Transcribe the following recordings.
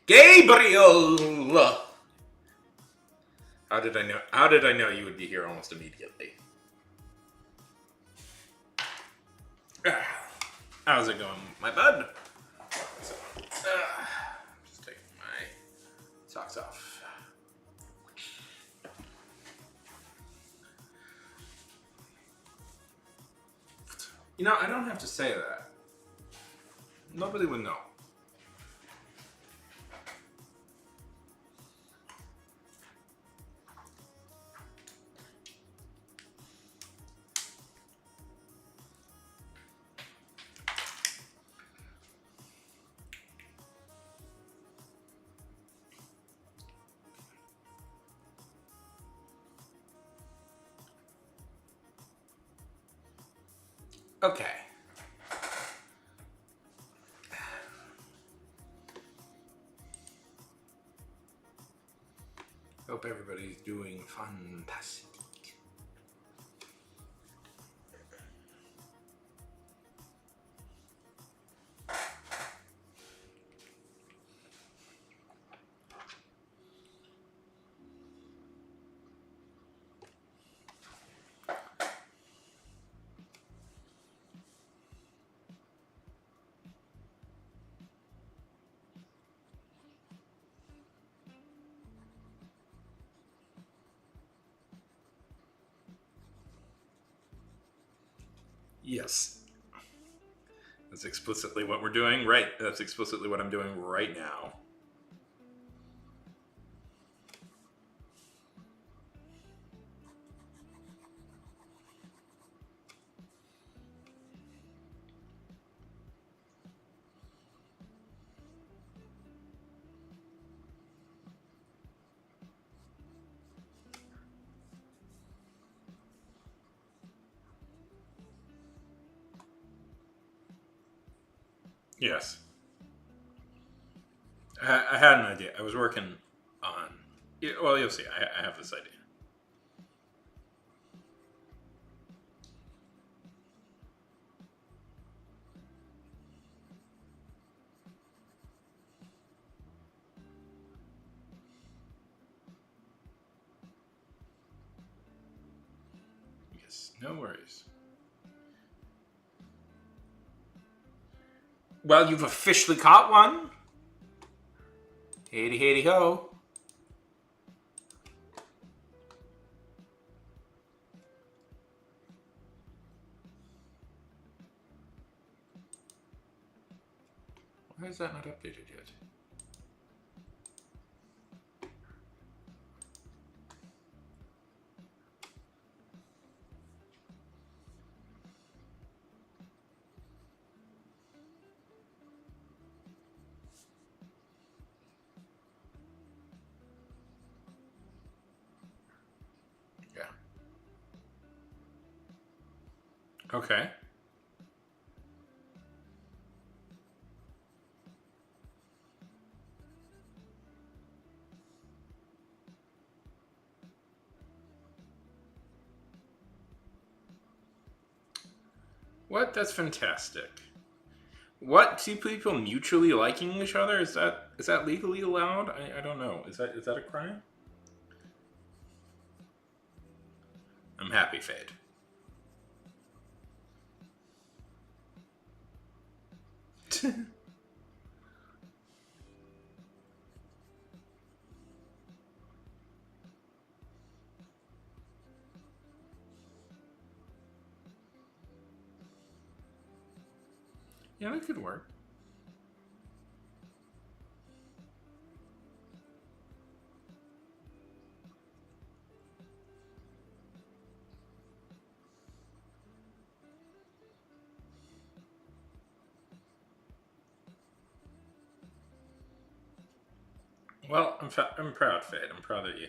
Gabriel! How did I know? How did I know you would be here almost immediately? How's it going, my bud? Just taking my socks off. You know, I don't have to say that. Nobody would know. Okay. Hope everybody's doing fantastic. Yes. That's explicitly what we're doing, right? That's explicitly what I'm doing right now. Yes. I had an idea. I was working on. Well, you'll see. I have this idea. Yes, no worries. Well, you've officially caught one. Haty, haty, ho. Why is that not updated yet? Yeah. Okay. What? That's fantastic. What? Two people mutually liking each other? Is that legally allowed? I don't know. Is that a crime? I'm happy, Fade. Yeah, that could work. Well, I'm proud, Fade. I'm proud of you.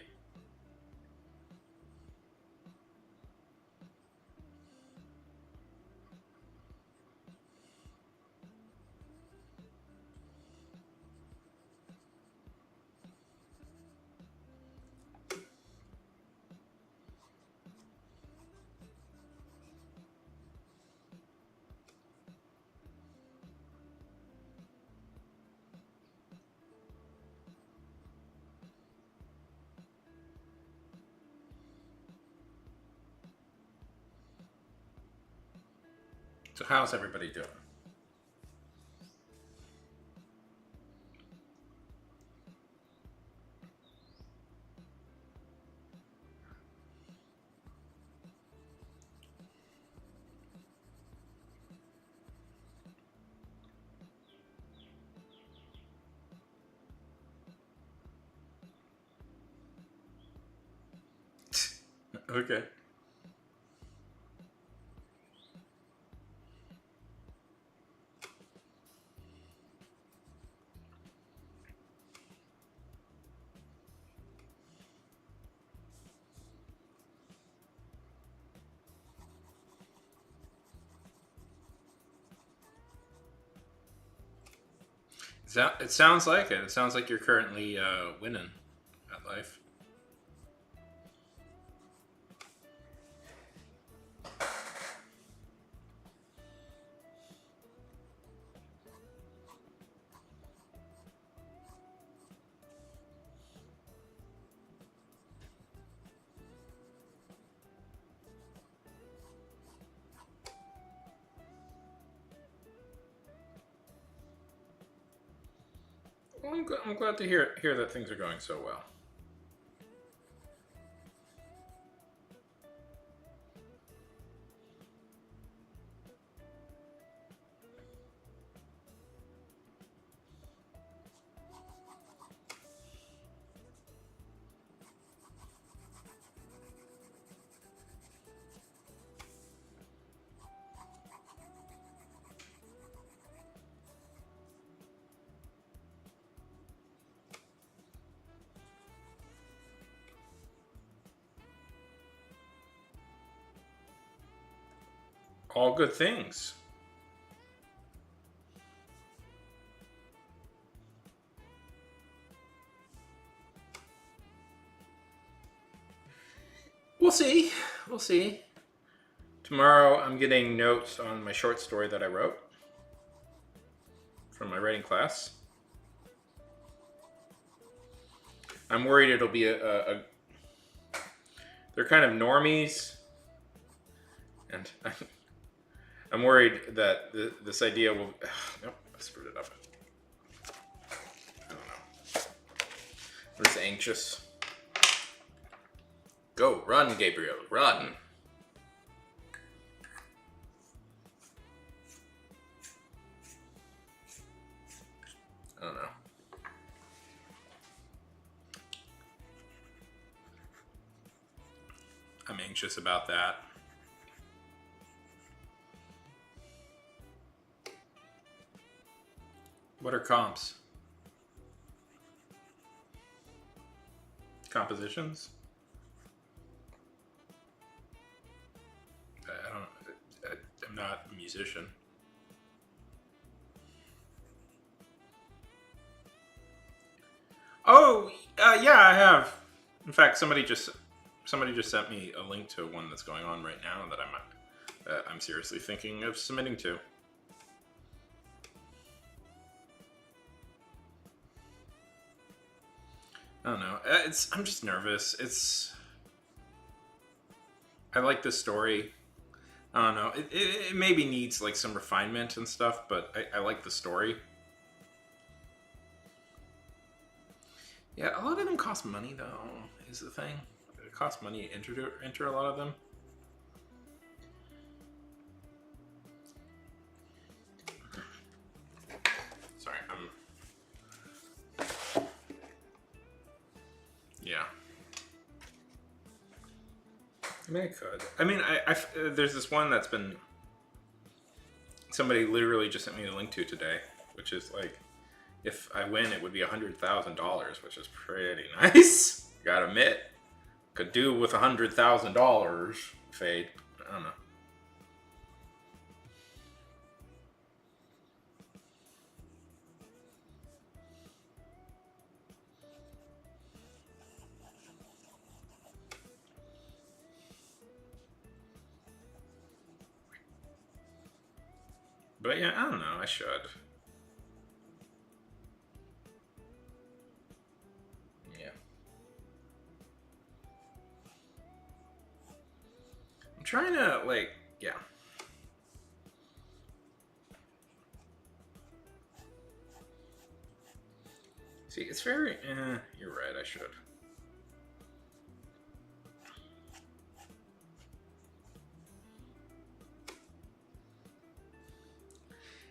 So how's everybody doing? Okay. It sounds like it. It sounds like you're currently winning at life. Well, I'm glad to hear that things are going so well. All good things. We'll see. We'll see. Tomorrow I'm getting notes on my short story that I wrote from my writing class. I'm worried it'll be they're kind of normies, and I'm worried that this idea will. Nope, I screwed it up. I don't know. I'm just anxious. Go, run, Gabriel, run. I don't know. I'm anxious about that. What are comps? Compositions? I don't. I'm not a musician. Oh, yeah, I have. In fact, somebody just sent me a link to one that's going on right now that I'm seriously thinking of submitting to. I don't know. I'm just nervous. I like this story. I don't know. It maybe needs like some refinement and stuff, but I like the story. Yeah, a lot of them cost money though. Is the thing. It costs money to enter a lot of them. Sorry, yeah. I mean, I could. I mean, there's this one that's been. Somebody literally just sent me a link to today, which is like, if I win, it would be $100,000, which is pretty nice. Gotta admit, could do with $100,000. Fade. I don't know. But yeah, I don't know. I should. Yeah. I'm trying to, like, yeah. See, it's very... you're right, I should.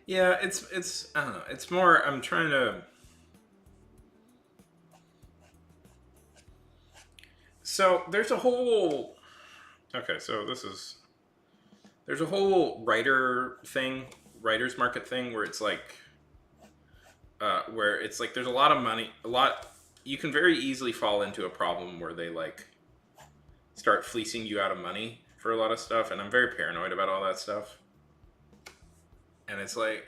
Yeah, it's I don't know. It's more I'm trying to. So there's a whole. Okay, so this is there's a whole writers market thing where it's like, where it's like there's a lot of money, a lot. You can very easily fall into a problem where they like start fleecing you out of money for a lot of stuff, and I'm very paranoid about all that stuff. And it's like,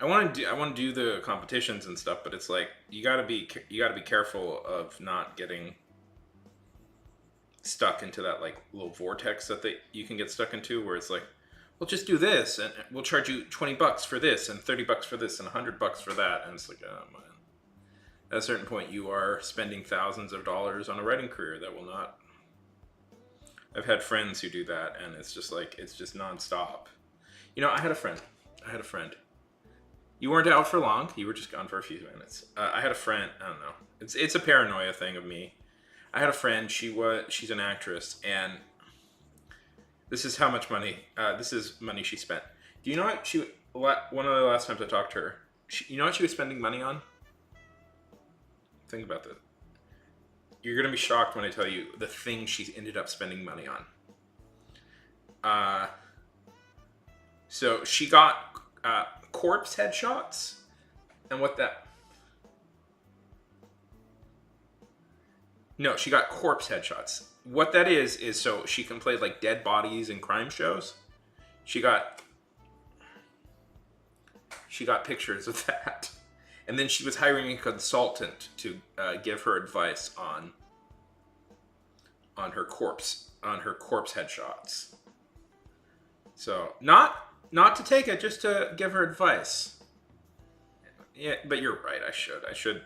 I want to do the competitions and stuff, but it's like you got to be careful of not getting stuck into that like little vortex that you can get stuck into, where it's like, well, just do this and we'll charge you $20 for this and $30 for this and $100 for that, and it's like, oh man. At a certain point, you are spending thousands of dollars on a writing career that will not. I've had friends who do that, and it's just like it's just nonstop. You know, I had a friend. You weren't out for long. You were just gone for a few minutes. I had a friend. I don't know. It's a paranoia thing of me. I had a friend. She's an actress, and this is how much money. This is money she spent. Do you know what one of the last times I talked to her, you know what she was spending money on? Think about this. You're gonna be shocked when I tell you the thing she's ended up spending money on. So she got corpse headshots, and what that? No, she got corpse headshots. What that is so she can play like dead bodies in crime shows. She got pictures of that, and then she was hiring a consultant to give her advice on her corpse headshots. So not to take it, just to give her advice. Yeah, but you're right. I should.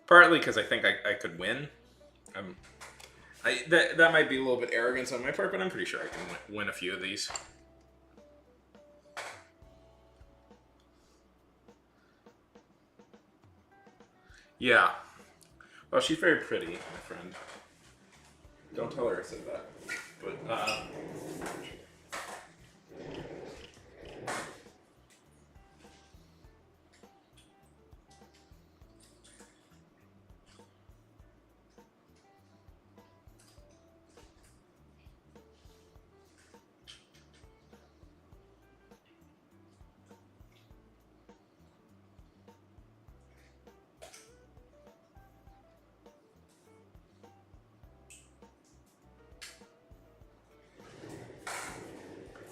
Partly because I think I could win. That might be a little bit arrogance on my part, but I'm pretty sure I can win a few of these. Yeah. Well, she's very pretty, my friend. Don't tell her I said that. But,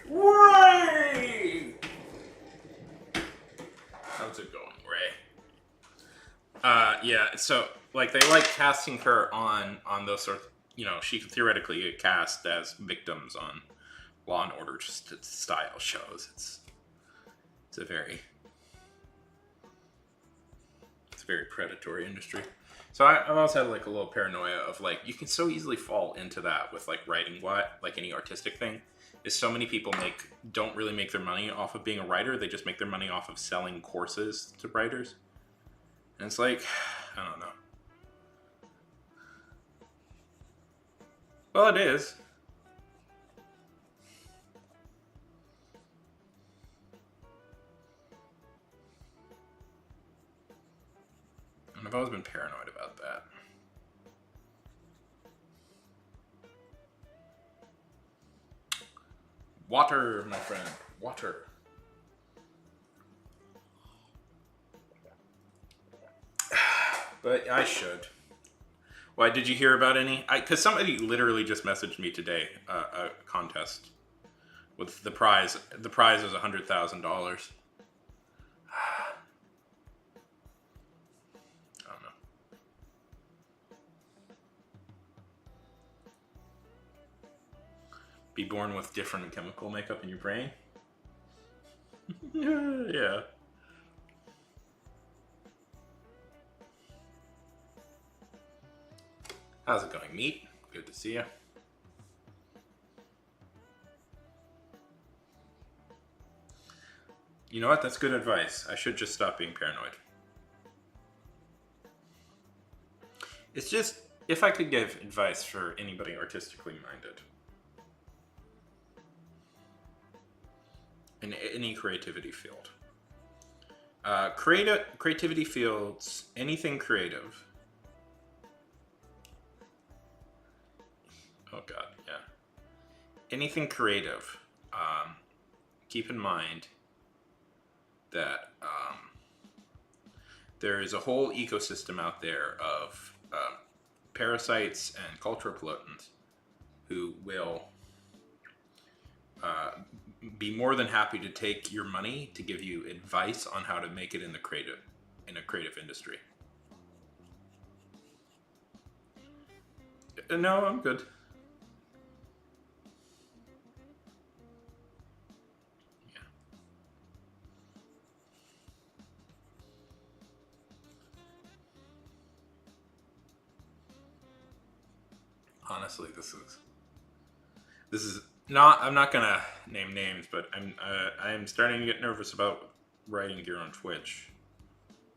Ray! How's it going, Ray? Yeah, so, like, they like casting her on those sorts, she could theoretically get cast as victims on Law and Order just style shows. It's a very predatory industry. So I've also had like a little paranoia of like you can so easily fall into that with like writing, like any artistic thing. Is so many people don't really make their money off of being a writer. They just make their money off of selling courses to writers. And it's like, I don't know. Well, it is. And I've always been paranoid about that. Water, my friend. Water. But I should. Why, did you hear about any? Because somebody literally just messaged me today, a contest with the prize. The prize is $100,000. I don't know. Be born with different chemical makeup in your brain? Yeah. How's it going, Meat? Good to see you. You know what? That's good advice. I should just stop being paranoid. It's just, if I could give advice for anybody artistically minded in any creativity field, creativity fields, anything creative. Oh God, yeah. Anything creative. Keep in mind that there is a whole ecosystem out there of parasites and cultural pollutants who will be more than happy to take your money to give you advice on how to make it in a creative industry. No, I'm good. Yeah. Honestly, this is not. I'm not gonna name names, but I'm starting to get nervous about writing gear on Twitch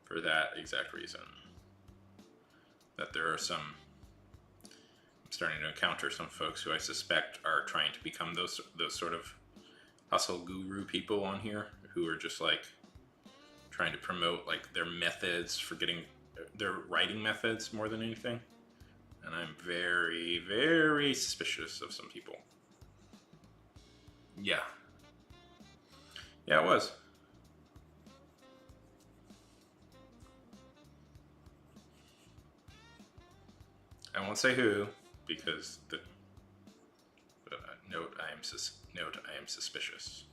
for that exact reason. That there are some. I'm starting to encounter some folks who I suspect are trying to become those sort of hustle guru people on here who are just like trying to promote like their methods for getting their writing methods more than anything. And I'm very, very suspicious of some people. Yeah. Yeah, it was. I won't say who because the note I am suspicious.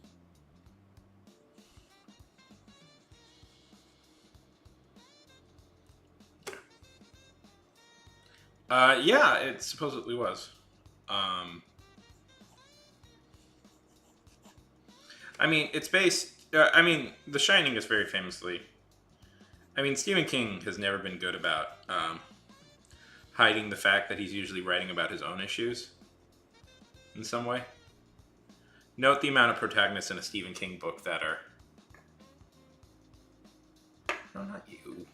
Yeah, it supposedly was. I mean, it's based. I mean, The Shining is very famously. I mean, Stephen King has never been good about hiding the fact that he's usually writing about his own issues in some way. Note the amount of protagonists in a Stephen King book that are. No, not you.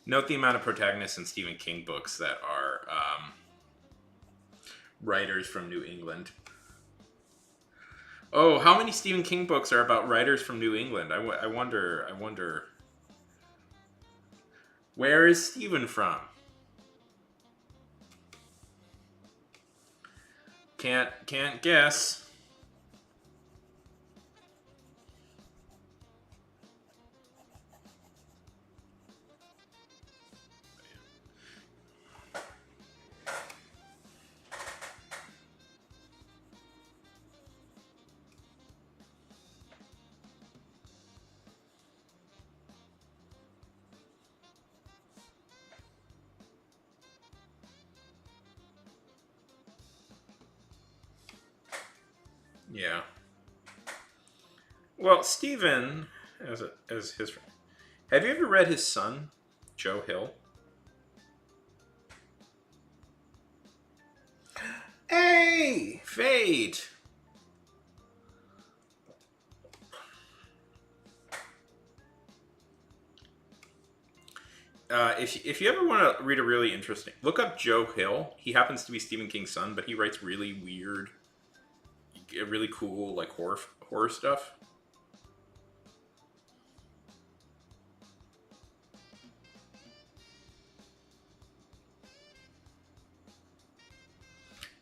Note the amount of protagonists in Stephen King books that are writers from New England. Oh, how many Stephen King books are about writers from New England? I wonder. I wonder. Where is Stephen from? Can't guess. Yeah. Well, Stephen, as his, have you ever read his son, Joe Hill? Hey, Fade. If you ever want to read a really interesting, look up Joe Hill. He happens to be Stephen King's son, but he writes really weird, really cool like horror stuff.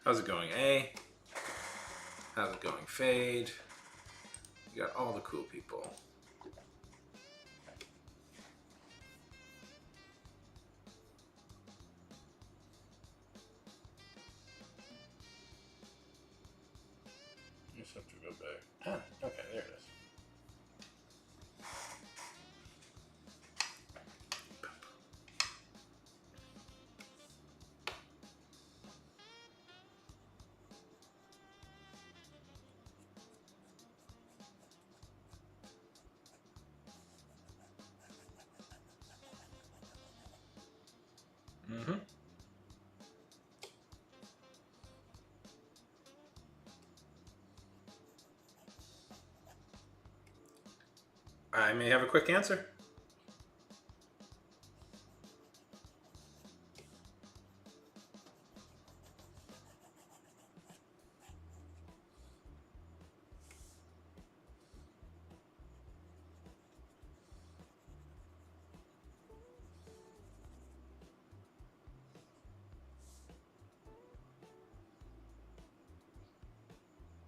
How's it going, A? How's it going, Fade? You got all the cool people. You just have to go back. Ah, okay, there it is. Mm-hmm. I may have a quick answer.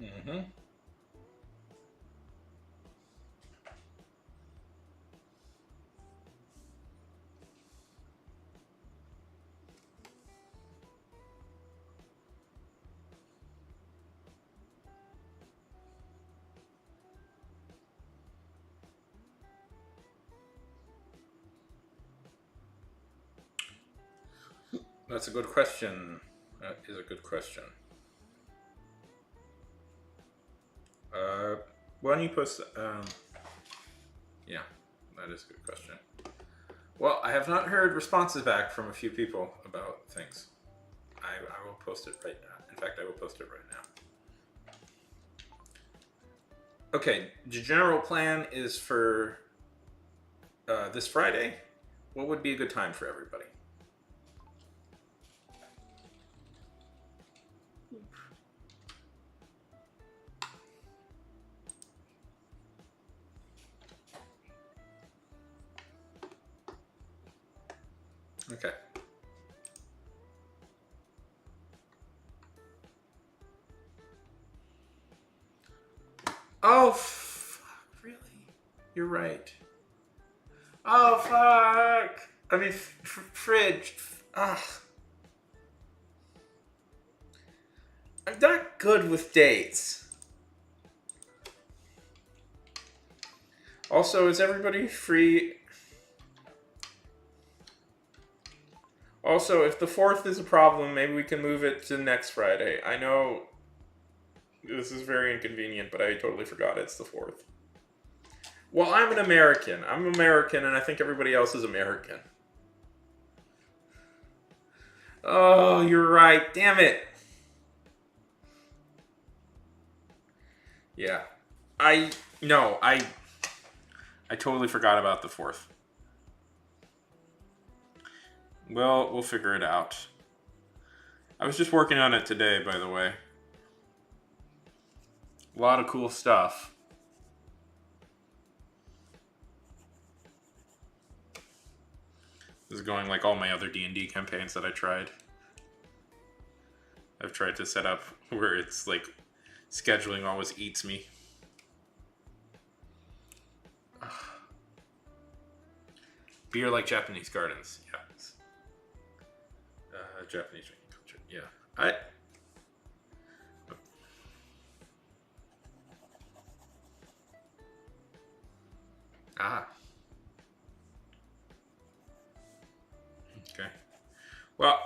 Mm-hmm. That's a good question. That is a good question. Uh, why don't you post? Yeah, that is a good question. Well, I have not heard responses back from a few people about things. I will post it right now. In fact, I will post it right now. Okay, the general plan is for this Friday. What would be a good time for everybody? Okay. Oh, fuck, really? You're right. Oh, fuck. I mean, fridge. Ugh. I'm not good with dates. Also, is everybody free? Also, if the 4th is a problem, maybe we can move it to next Friday. I know this is very inconvenient, but I totally forgot it's the 4th. Well, I'm an American. I'm American, and I think everybody else is American. Oh, you're right. Damn it. Yeah. No, I totally forgot about the 4th. Well, we'll figure it out. I was just working on it today, by the way. A lot of cool stuff. This is going like all my other D&D campaigns that I tried. I've tried to set up where it's like scheduling always eats me. Beer like Japanese gardens. Yeah. Japanese drinking culture. Yeah. Ah. Okay. Well,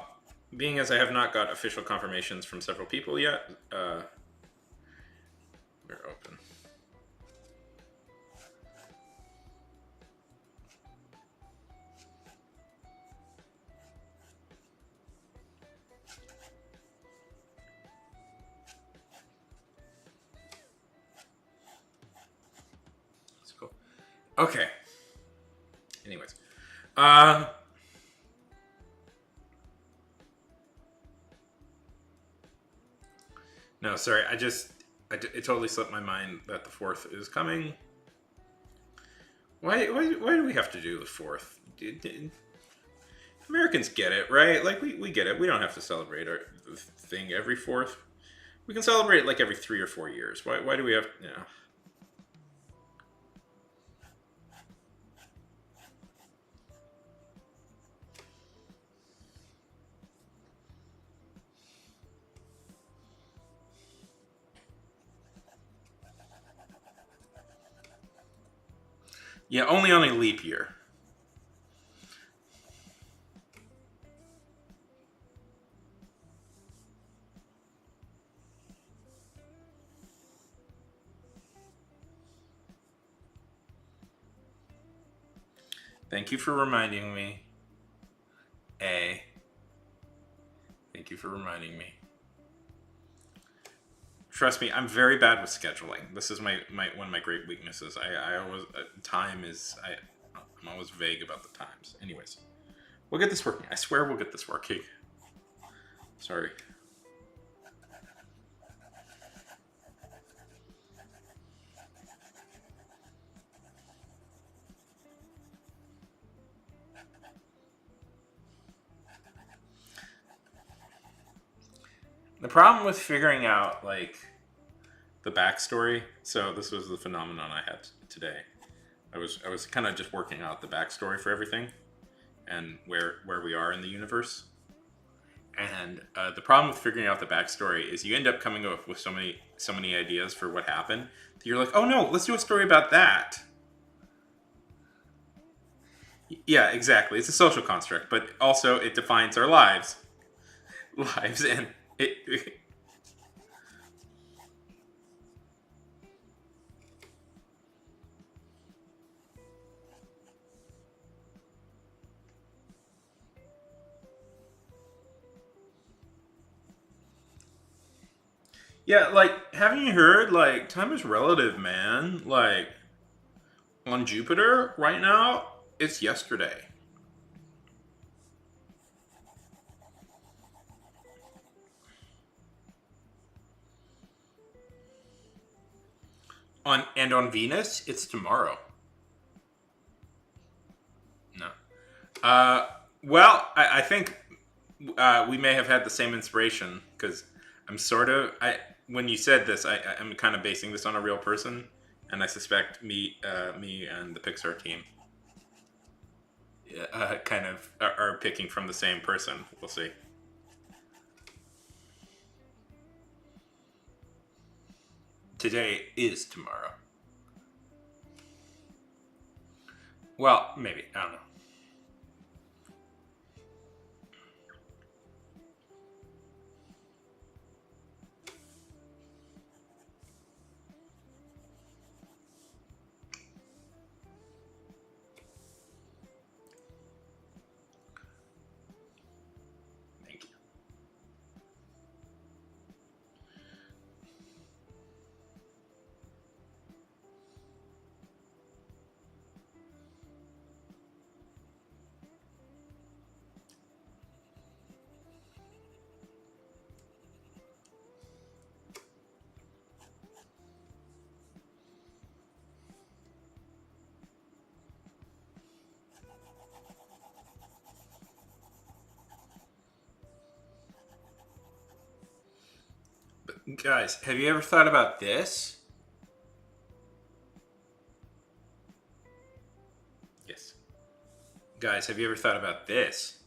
being as I have not got official confirmations from several people yet, we're open. That's cool. Okay. Anyways. No, sorry. It totally slipped my mind that the 4th is coming. Why do we have to do the 4th? Americans get it, right? Like, we get it. We don't have to celebrate our thing every 4th. We can celebrate it like every 3 or 4 years. Why do we have, you know? Yeah, only on a leap year. Thank you for reminding me. Thank you for reminding me. Trust me, I'm very bad with scheduling. This is my one of my great weaknesses. I always I'm always vague about the times. Anyways, we'll get this working. I swear we'll get this working. Sorry. The problem with figuring out like the backstory. So this was the phenomenon I had today. I was kind of just working out the backstory for everything and where we are in the universe. And the problem with figuring out the backstory is you end up coming up with so many ideas for what happened that you're like, oh no, let's do a story about that. Yeah, exactly. It's a social construct, but also it defines our lives, and it. Yeah, like, haven't you heard, like, time is relative, man? Like, on Jupiter right now, it's yesterday. On Venus, it's tomorrow. No. Uh, well, I think we may have had the same inspiration because I'm sort of I when you said this, I'm kind of basing this on a real person, and I suspect me and the Pixar team kind of are picking from the same person. We'll see. Today is tomorrow. Well, maybe I don't know. Thank you. But guys, have you ever thought about this? Yes. Guys, have you ever thought about this?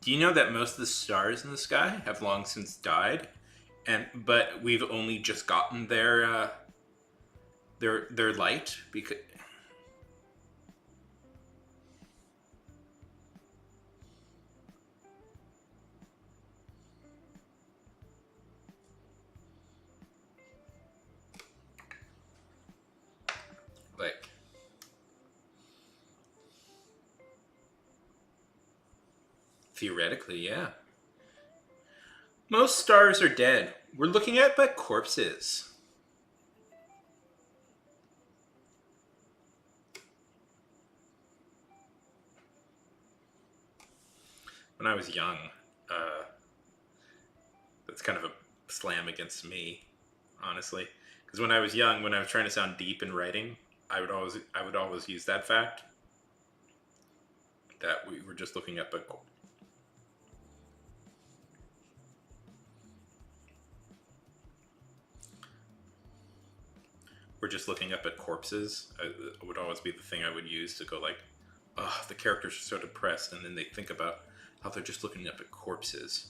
Do you know that most of the stars in the sky have long since died, and but we've only just gotten their light because like theoretically, yeah. Most stars are dead. We're looking at but corpses. When I was young, uh, that's kind of a slam against me, honestly. Because when I was young, when I was trying to sound deep in writing, I would always use that fact that we were just looking up at we're just looking up at corpses. Would always be the thing I would use to go like, oh, the characters are so depressed, and then they think about how they're just looking up at corpses.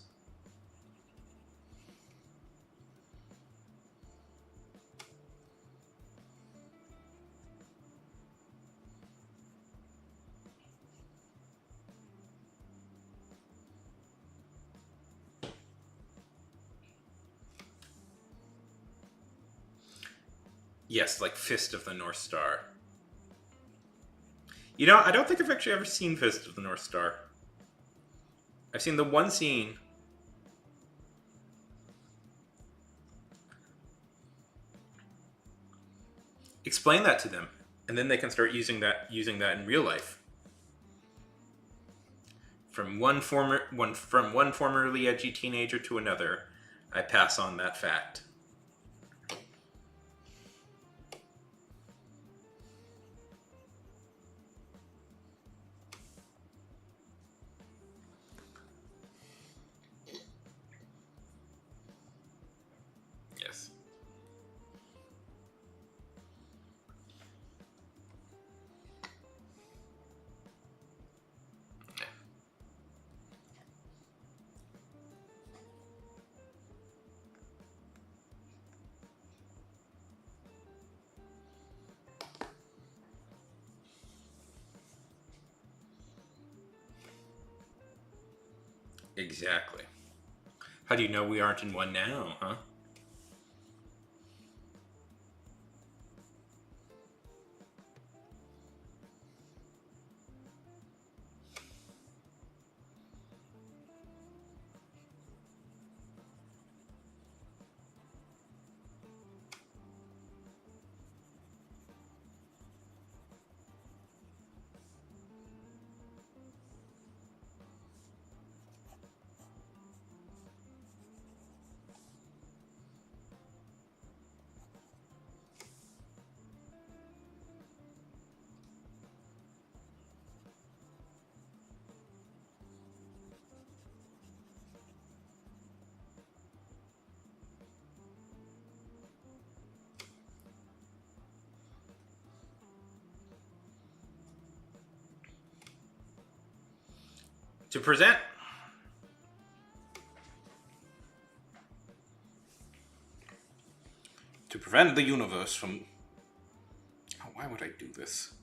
Yes, like Fist of the North Star. You know, I don't think I've actually ever seen Fist of the North Star. I've seen the one scene. Explain that to them, and then they can start using that in real life. From one formerly edgy teenager to another, I pass on that fact. Yes. Exactly. How do you know we aren't in one now, huh? To present to prevent the universe from... Oh, why would I do this?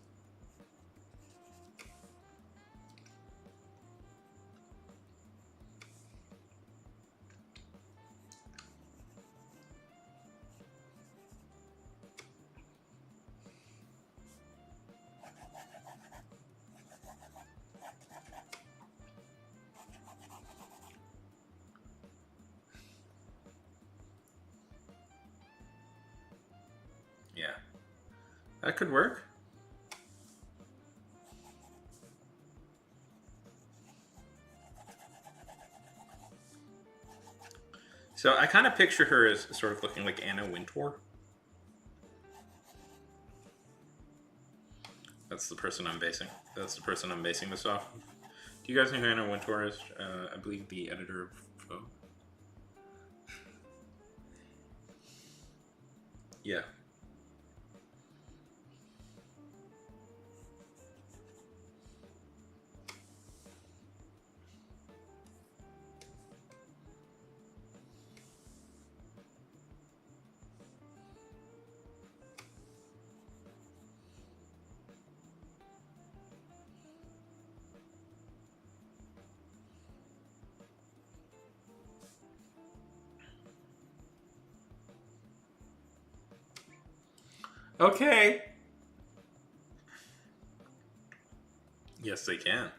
Yeah, that could work. So I kind of picture her as sort of looking like Anna Wintour. That's the person I'm basing. That's the person I'm basing this off. Do you guys know who Anna Wintour is? I believe the editor of Vogue. Yeah. Okay. Yes, they can.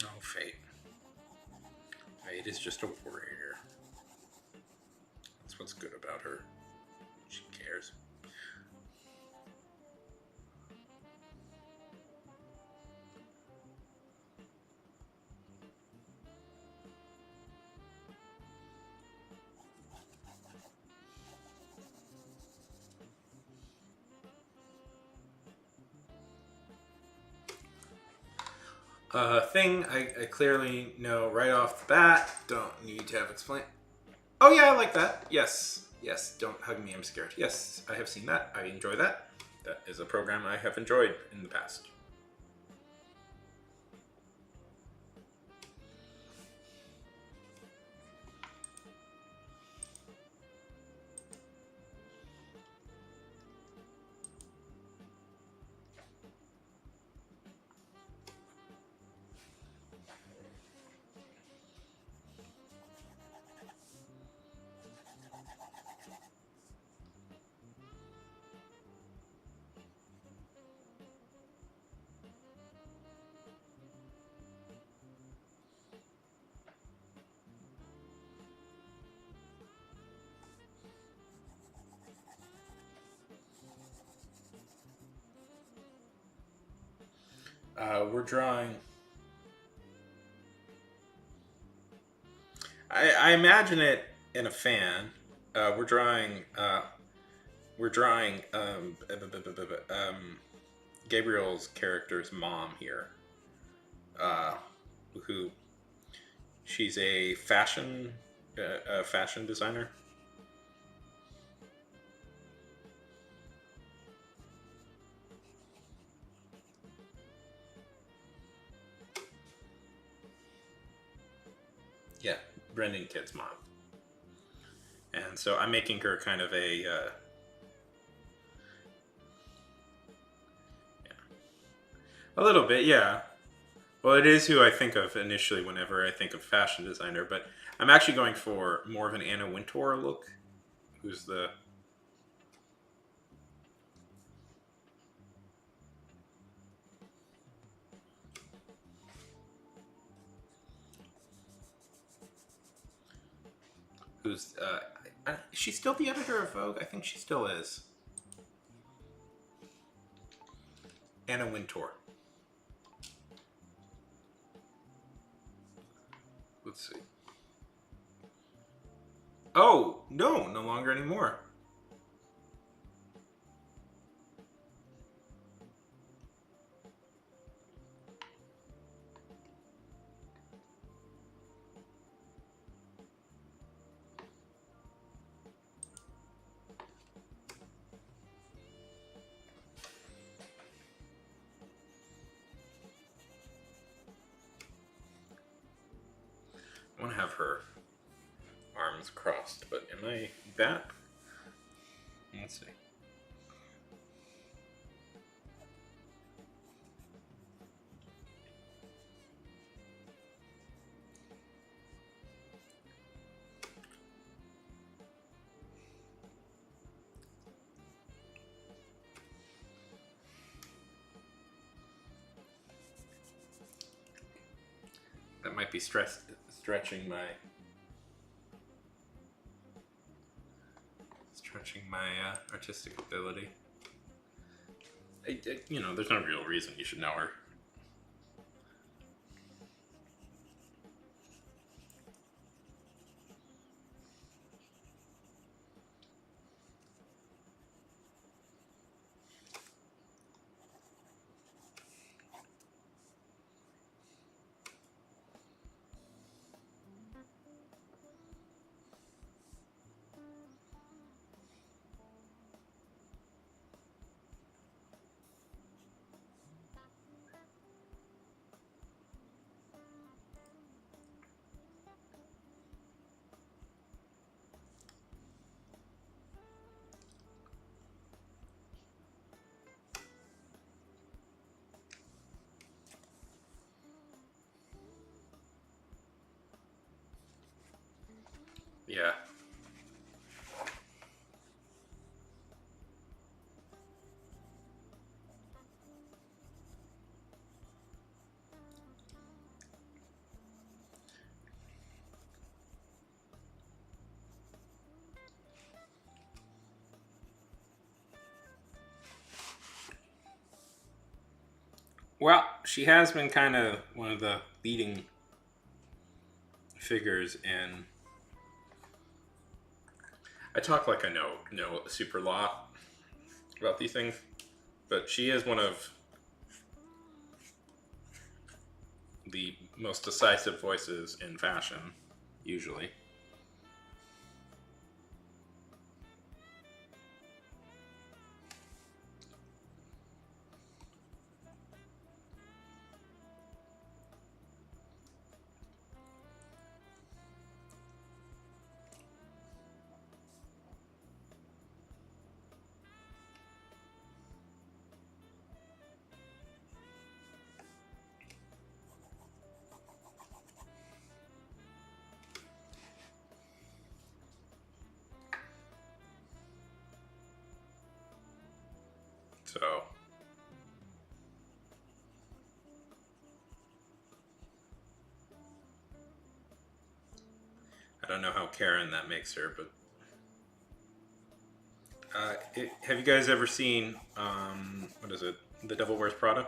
Oh, Fate. Fate is just a warrior. That's what's good about her. She cares. Thing I clearly know right off the bat. Don't need to have explained. Oh yeah, I like that. Yes, yes. Don't hug me. I'm scared. Yes, I have seen that. I enjoy that. That is a program I have enjoyed in the past. We're drawing. I imagine it in a fan. We're drawing. We're drawing. Gabriel's character's mom here. Who? She's a fashion designer. Yeah, Brendan Kidd's mom. And so I'm making her kind of a... yeah. A little bit, yeah. Well, it is who I think of initially whenever I think of fashion designer, but I'm actually going for more of an Anna Wintour look, who's the... who's is she still the editor of Vogue? I think she still is. Anna Wintour. Let's see. Oh, no, no longer anymore. I want to have her arms crossed, but am I that? Let's see. That might be stretching my artistic ability. You know, there's no real reason you should know her. Yeah. Well, she has been kind of one of the leading figures in... I talk like I know a super lot about these things, but she is one of the most decisive voices in fashion, usually. So, I don't know how Karen that makes her, but have you guys ever seen what is it? The Devil Wears Prada?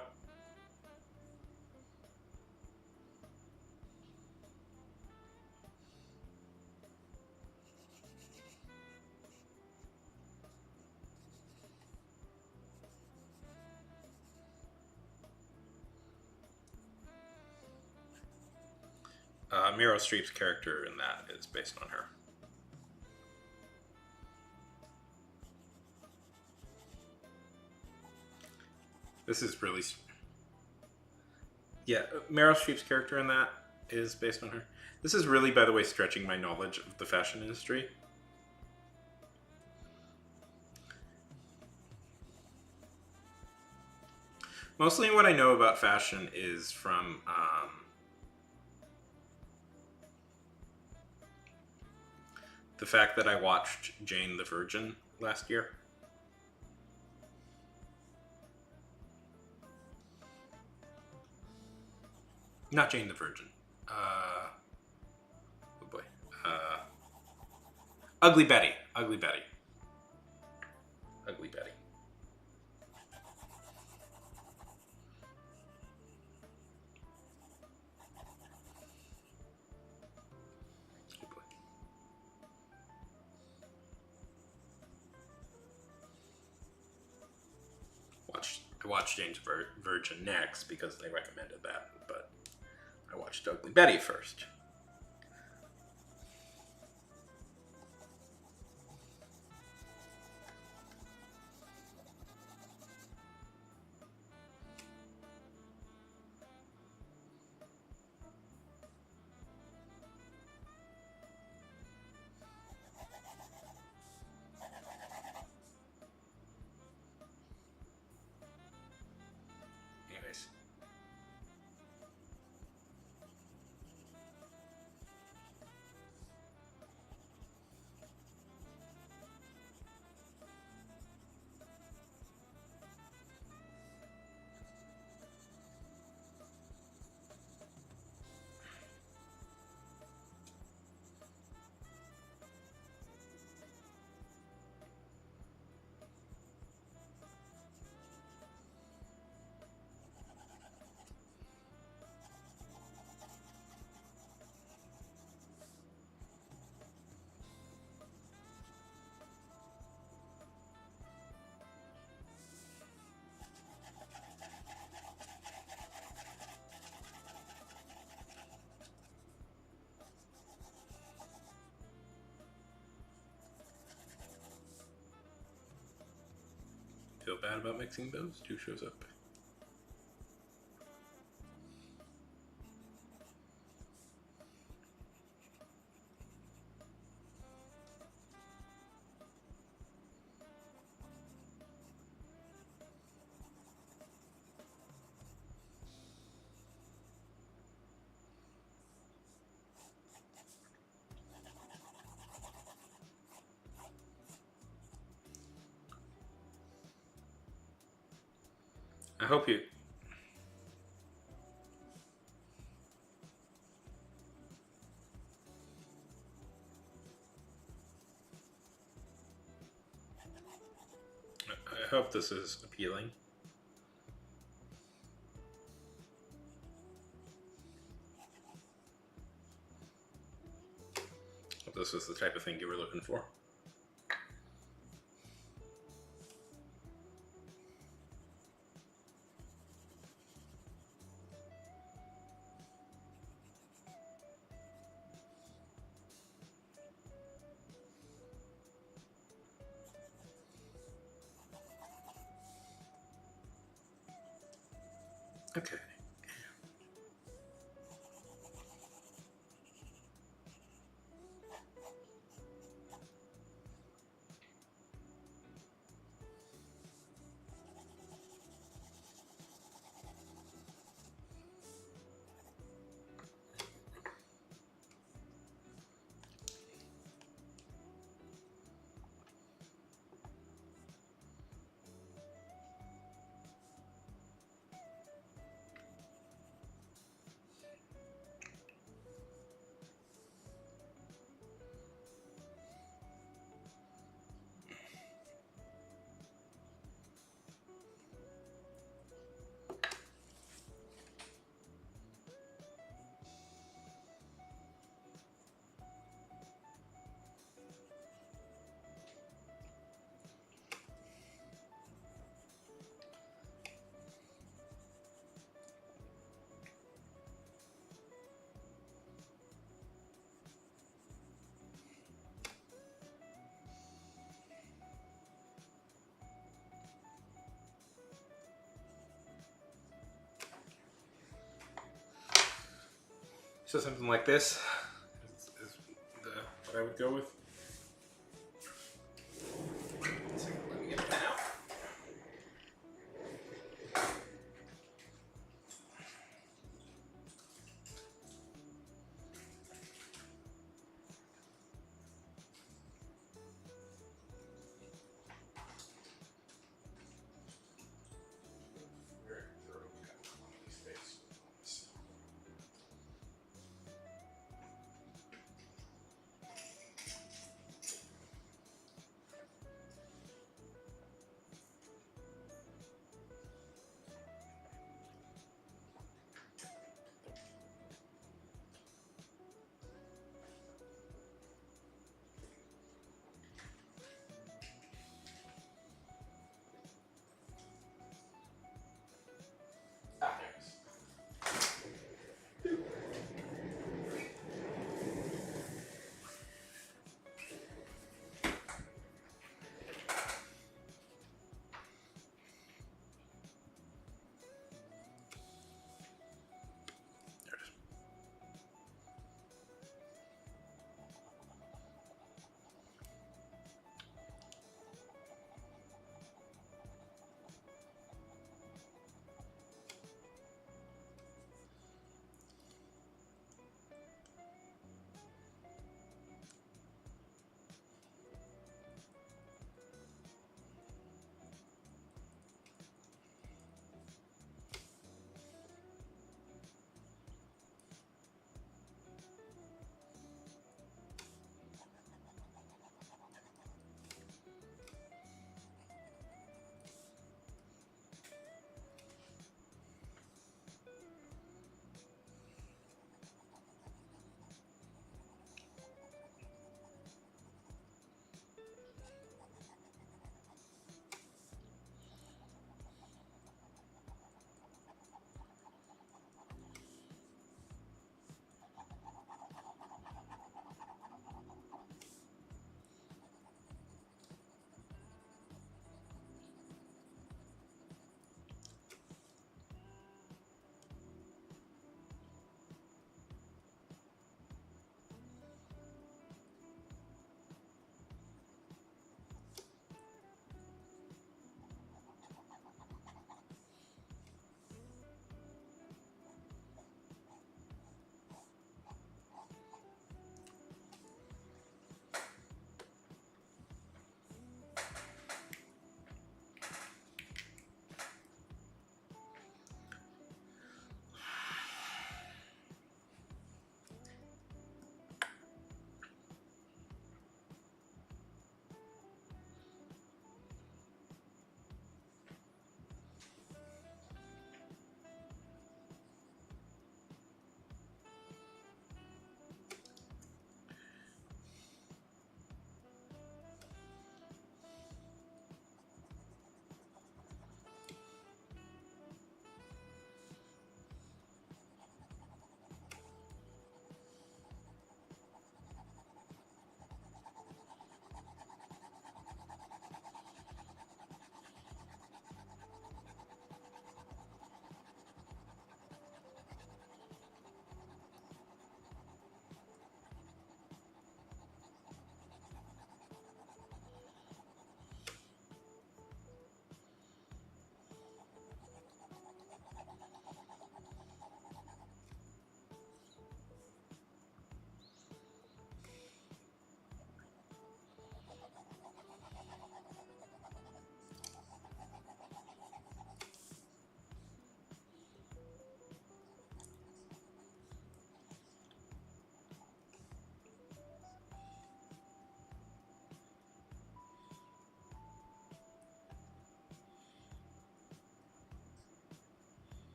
Meryl Streep's character in that is based on her. This is really... Yeah, Meryl Streep's character in that is based on her. This is really, by the way, stretching my knowledge of the fashion industry. Mostly what I know about fashion is from the fact that I watched Jane the Virgin last year. Not Jane the Virgin. Oh boy. Ugly Betty. Ugly Betty. Ugly Betty. Oh boy. I watched Jane's Virgin next because they recommended that, but I watched Ugly Betty first. Anyways. Feel bad about mixing those? 2 shows up. I hope you... I hope this is appealing. Hope this was the type of thing you were looking for. Okay. So something like this is what I would go with. Let me get a pen out.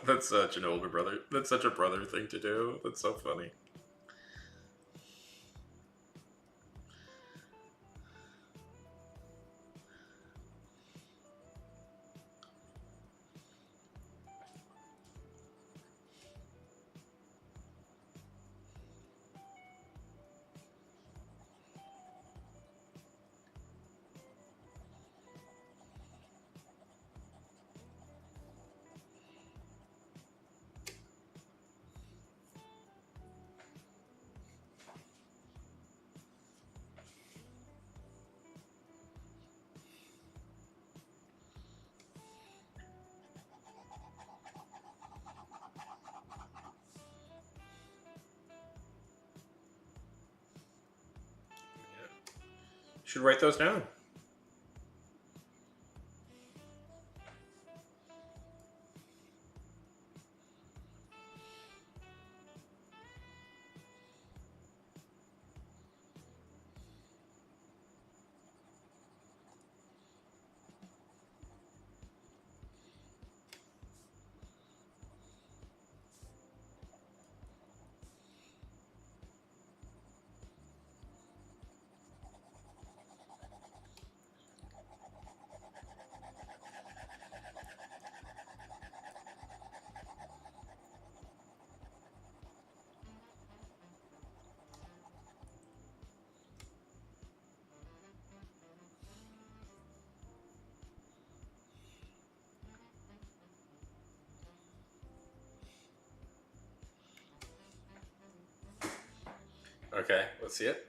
That's such an older brother. That's such a brother thing to do. That's so funny. Should write those down. Okay, let's see it.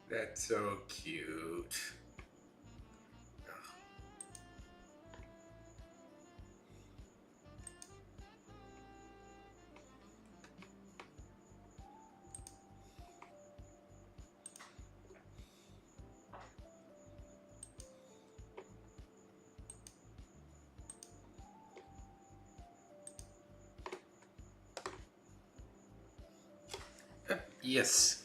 That's so cute. Yes.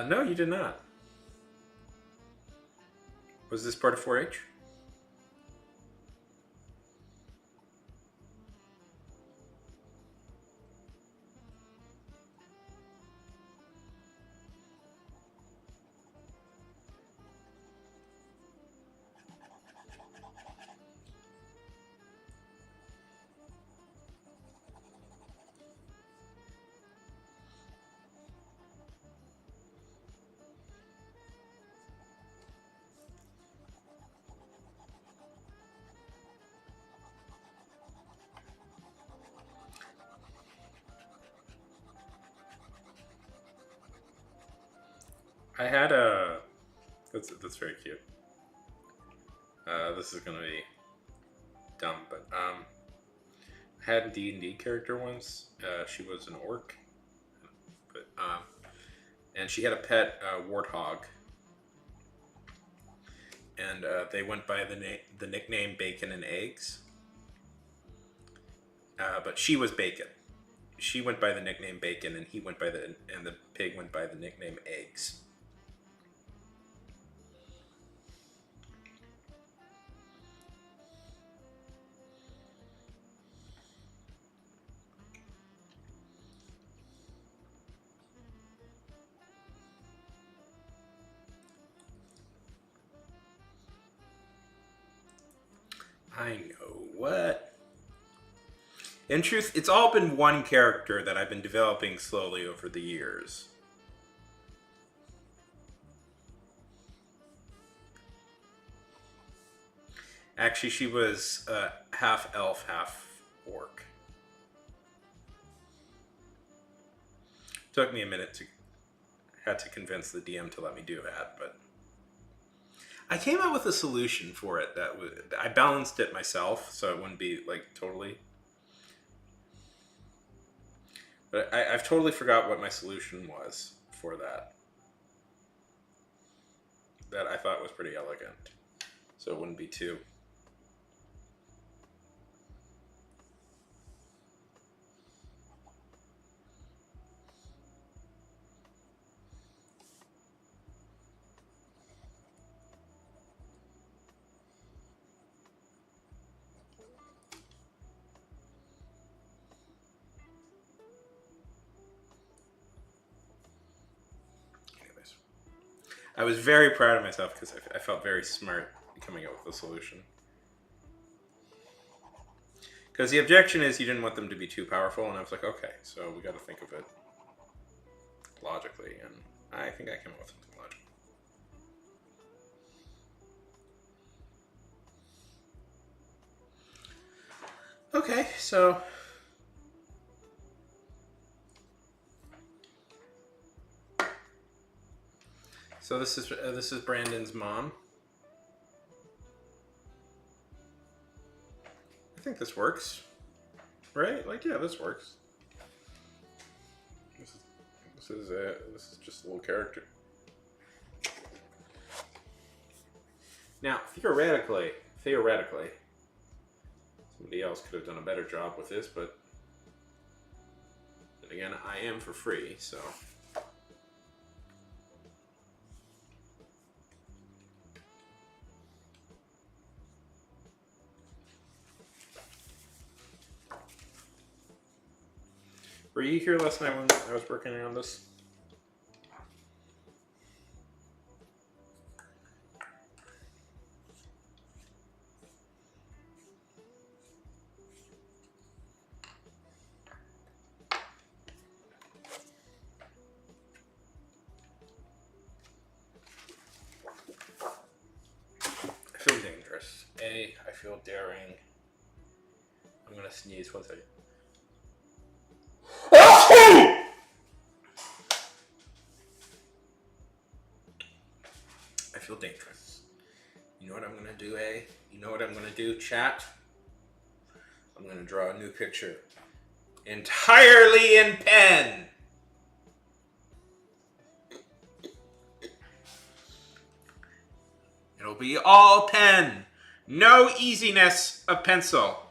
No, you did not. Was this part of 4-H? I had a. That's very cute. This is gonna be dumb, but I had a D&D character once. She was an orc, but and she had a pet warthog, and they went by the nickname Bacon and Eggs. But she was Bacon. She went by the nickname Bacon, and the pig went by the nickname Eggs. I know what. In truth, it's all been one character that I've been developing slowly over the years. Actually, she was half elf, half orc. Took me a minute to had to convince the DM to let me do that, but I came up with a solution for it that I balanced it myself, so it wouldn't be like totally. But I've totally forgot what my solution was for that. That I thought was pretty elegant, so it wouldn't be too. I was very proud of myself because I felt very smart coming up with a solution. Because the objection is you didn't want them to be too powerful, and I was like, okay, so we got to think of it logically, and I think I came up with something logical. Okay, so this is Brandon's mom. I think this works, right? Like, yeah, this works. This is just a little character. Now, theoretically, somebody else could have done a better job with this, but then again, I am for free, so. Were you here last night when I was working on this? I feel dangerous. I feel daring. I'm gonna sneeze 1 second. I feel dangerous. You know what I'm gonna do, eh? You know what I'm gonna do, chat? I'm gonna draw a new picture. Entirely in pen! It'll be all pen. No easiness of pencil.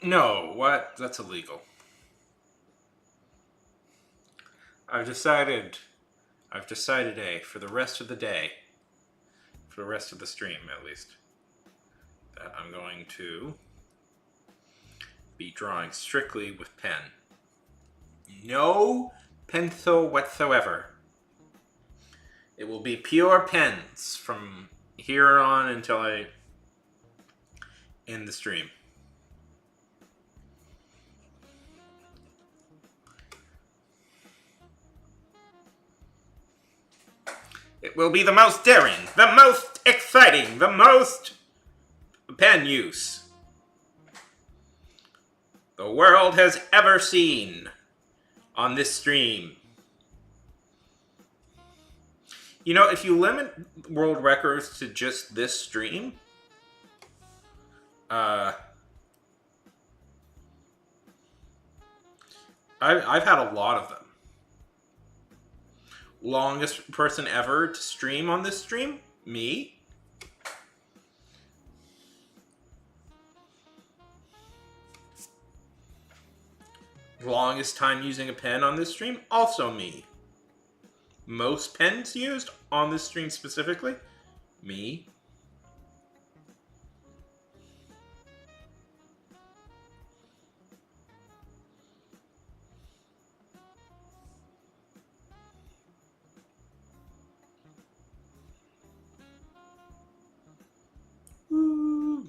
No, what? That's illegal. I've decided, for the rest of the day, for the rest of the stream at least, that I'm going to be drawing strictly with pen. No pencil whatsoever. It will be pure pens from here on until I end the stream. It will be the most daring, the most exciting, the most pen use the world has ever seen on this stream. You know, if you limit world records to just this stream, I've had a lot of them. Longest person ever to stream on this stream? Me. Longest time using a pen on this stream? Also me. Most pens used on this stream specifically? Me. Woo.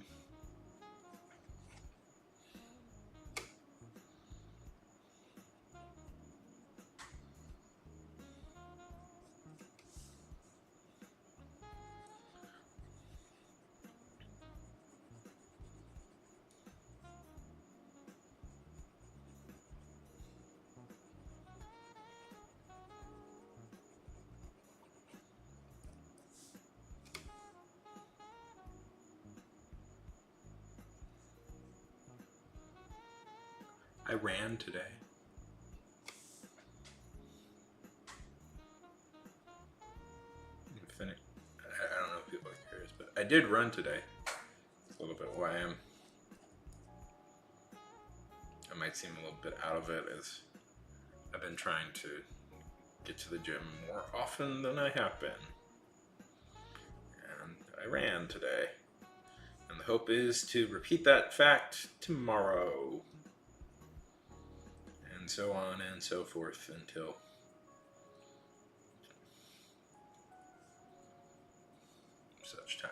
I ran today. I don't know if people are curious, but I did run today. A little bit why I might seem a little bit out of it, as I've been trying to get to the gym more often than I have been. And I ran today. And the hope is to repeat that fact tomorrow. And so on and so forth until such time.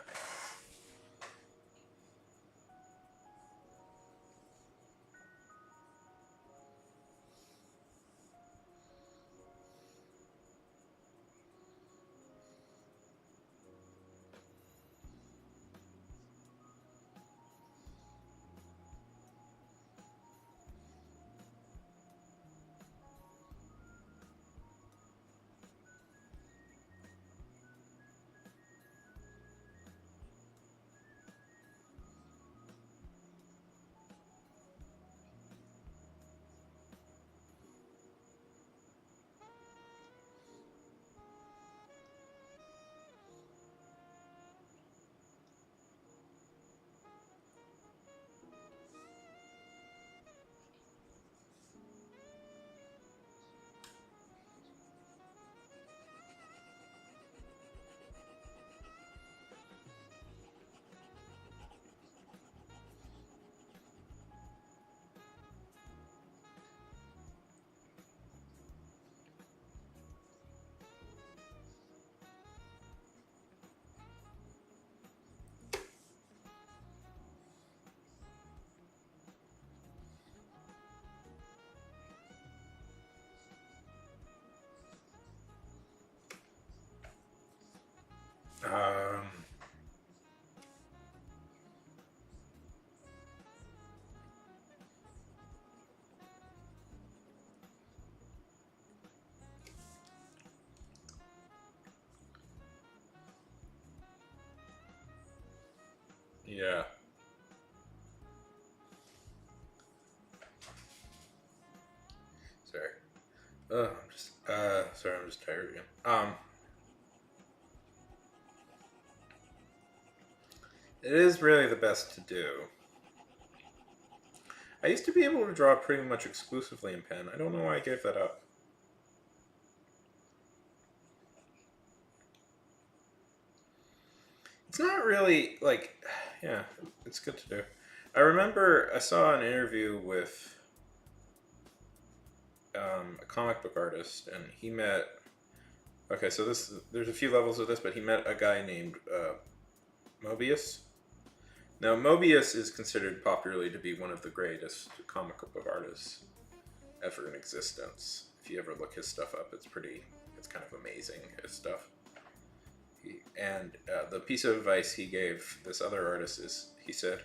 Um, yeah. Sorry. I'm just tired again. It is really the best to do. I used to be able to draw pretty much exclusively in pen. I don't know why I gave that up. It's not really, like, yeah, it's good to do. I remember I saw an interview with a comic book artist, and he met, okay, so there's a few levels of this, but he met a guy named Moebius. Now, Moebius is considered popularly to be one of the greatest comic book artists ever in existence. If you ever look his stuff up, it's kind of amazing, his stuff. The piece of advice he gave this other artist is, he said,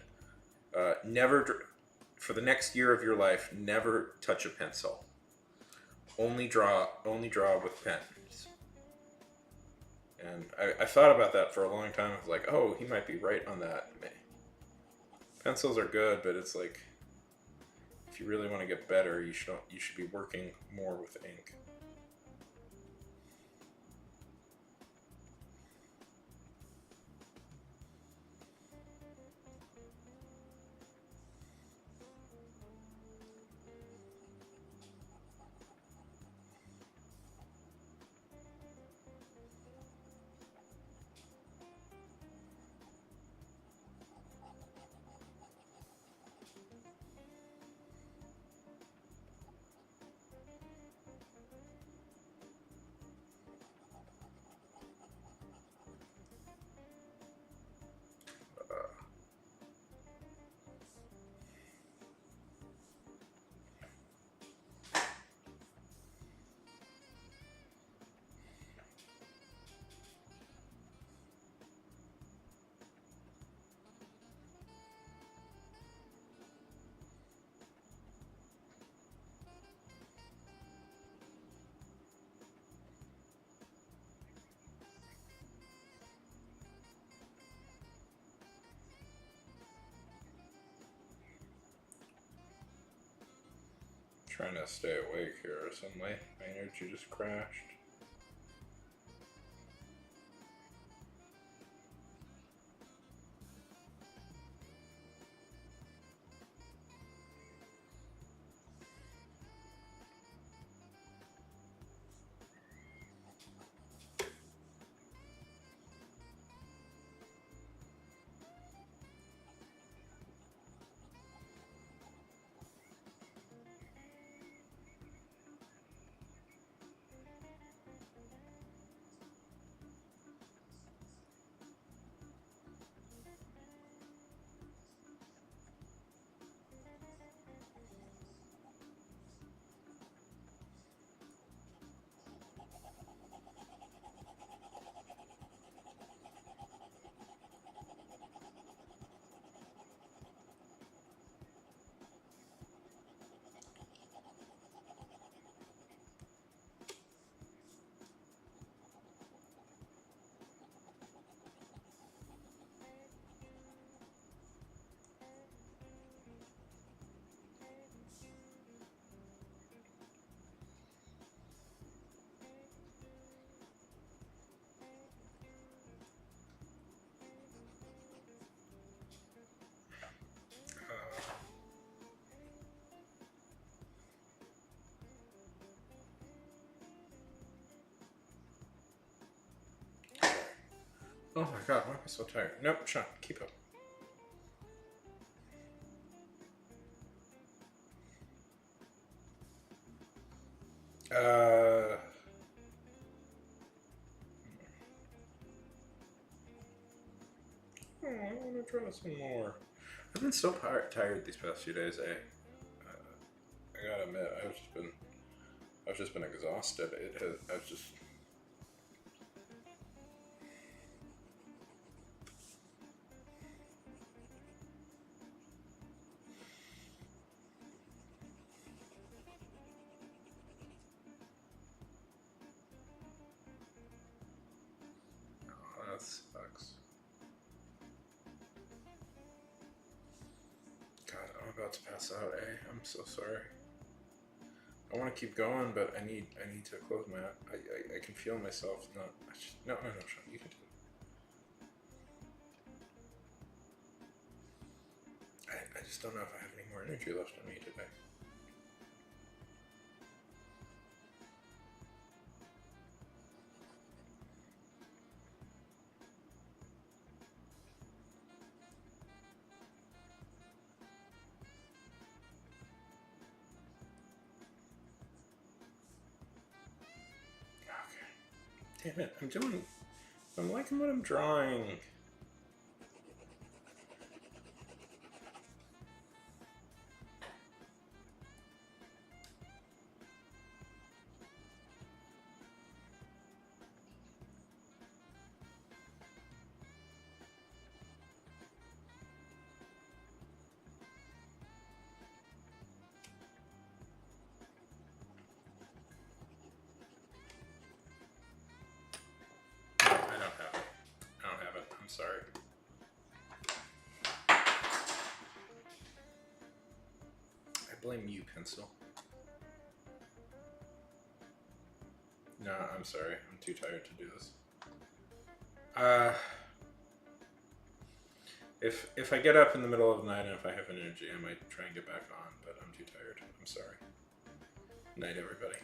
never, for the next year of your life, never touch a pencil. Only draw with pens. And I thought about that for a long time. I was like, oh, he might be right on that. Pencils are good, but it's like if you really want to get better, you should be working more with ink. Trying to stay awake here. Suddenly, my energy just crashed. Oh my god, why am I so tired? Nope, Sean, keep up. Oh, I want to try some more. I've been so tired these past few days. I gotta admit, I've just been exhausted. I've just. Oh, that sucks. God, I'm about to pass out. I'm so sorry. I want to keep going, but I need to close my. I can feel myself not. No, Sean, you can do it. I just don't know if I have any more energy left in me today. Okay. Damn it! I'm liking what I'm drawing. I blame you, pencil. No, I'm sorry. I'm too tired to do this. If I get up in the middle of the night and if I have energy, I might try and get back on, but I'm too tired. I'm sorry. Night, everybody.